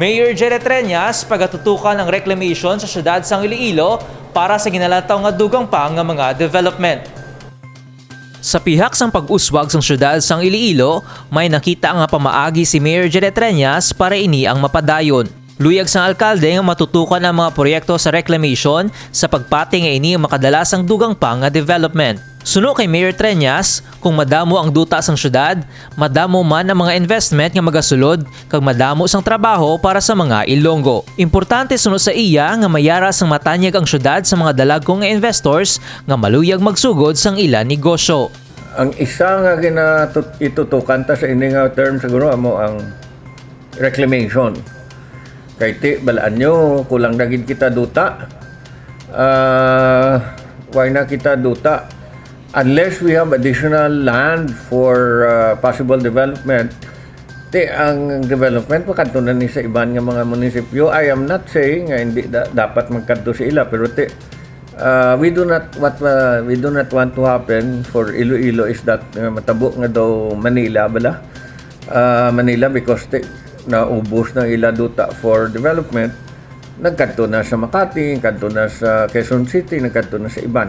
Mayor Jerry Treñas pagatutukan ang reclamation sa syudad sang Iloilo para sa ginalataw nga dugang pa nga mga development. Sa pihak sang pag-uswag sang syudad sang Iloilo, may nakita nga pamaagi si Mayor Jerry Treñas para ini ang mapadayon. Luyag sang alkalde nga matutukan ang mga proyekto sa reclamation sa pagpati nga ini ang makadalasang dugang pa nga development. Suno kay Mayor Treñas, kung madamo ang duta sang syudad, madamo man ang mga investment nga magasulod kag madamo sang trabaho para sa mga Ilonggo. Importante suno sa iya nga mayara sang matanyag ang syudad sa mga dalagkong nga investors nga maluyag magsugod sang ilang negosyo. Ang isa nga itutukan ta sa ini nga term siguro amo ang reclamation. Kay ti balaan nyo kulang na gid kita duta. Why na kita duta? Unless we have additional land for possible development, ang development makadto na ni sa iban nga mga munisipyo. I am not saying nga hindi dapat magkadto sa ila, pero we do not want to happen for Iloilo is that matabo nga daw Manila bala. Manila because naubos ng ila duta for development, nagkadto na sa Makati, nagkadto na sa Quezon City, nagkadto na sa iban.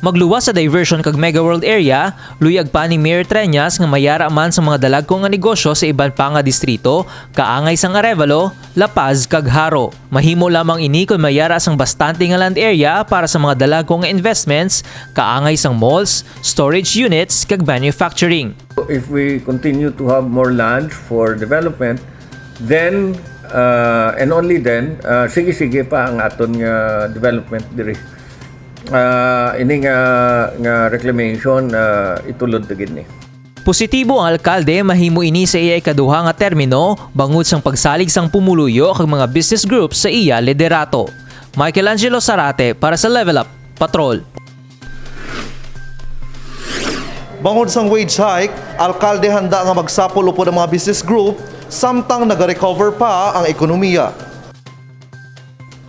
Magluwas sa diversion kag Mega World area, luyag pa ni Mayor Treñas nga mayara man sa mga dalagkong nga negosyo sa iban pa nga distrito, kaangay sang Arevalo, La Paz kag Haro. Mahimo lamang ini kung mayara sang bastante nga land area para sa mga dalagkong nga investments, kaangay sang malls, storage units kag manufacturing. If we continue to have more land for development, then and only then sige pa ang aton nga development diri. Ini nga reclamation itulod ta gid ni. Positibo ang alkalde mahimo ini sa iya ikaduha nga termino bangod sang pagsalig sang pumuluyo kag mga business groups sa iya liderato. Michelangelo Sarate para sa Level Up Patrol. Bangod sang wage hike, alkalde handa nga magsapol upod ang mga business group samtang nag-recover pa ang ekonomiya.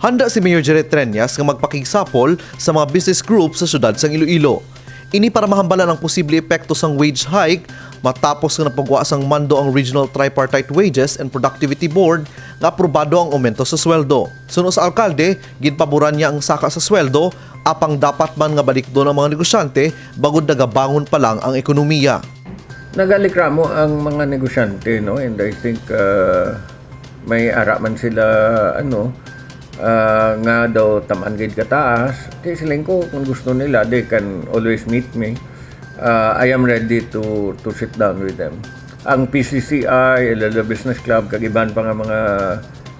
Handa si Mayor Jerry Treñas nga magpakigsapol sa mga business group sa syudad sang Iloilo. Ini para mahambalan ang posible epekto sang wage hike matapos nga napagwa sang mando ang Regional Tripartite Wages and Productivity Board nga aprobado ang aumento sa sweldo. Suno sa alkalde, ginpaboran niya ang saka sa sweldo apang dapat man nga balikdo ng mga negosyante bagod nagabangon pa lang ang ekonomiya. Nagalikramo ang mga negosyante, no? And I think may ara man sila nga daw tamaan gid kataas. Kaya siling ko kung gusto nila, they can always meet me. I am ready to sit down with them. Ang PCCI, the Business Club, kag iban pa nga mga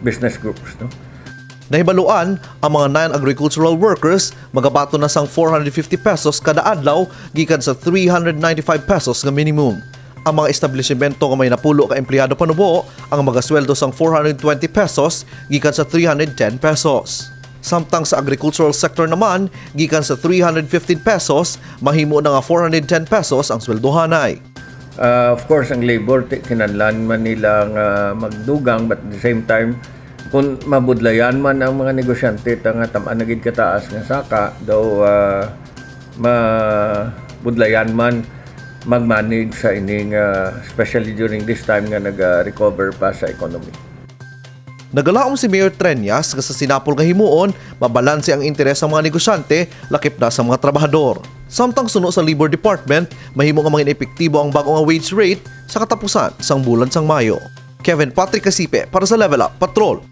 business groups, no? Nahibaluan, ang mga non-agricultural workers magabato na sang 450 pesos kada adlaw gikan sa 395 pesos nga minimum. Ang mga establishmento nga may napulo ka empleyado panubo ang magasweldo sang 420 pesos gikan sa 310 pesos. Samtang sa agricultural sector naman, gikan sa 315 pesos, mahimo na nga 410 pesos ang sweldohanay. Of course, ang labor, kinanlan man nilang magdugang, but at the same time, kung mabudlayan man ang mga negosyante, nga tamaan na gid kataas nga saka, daw mabudlayan man mag-manage sa ining, especially during this time nga nag-recover pa sa economy. Nagalaom si Mayor Treñas nga sa sinapol nga himuon, mabalanse ang interes sa mga negosyante, lakip na sa mga trabahador. Samtang suno sa Labor Department, mahimo nga mga epektibo ang bagong wage rate sa katapusan sang bulan sang Mayo. Kevin Patrick Casipe para sa Level Up Patrol.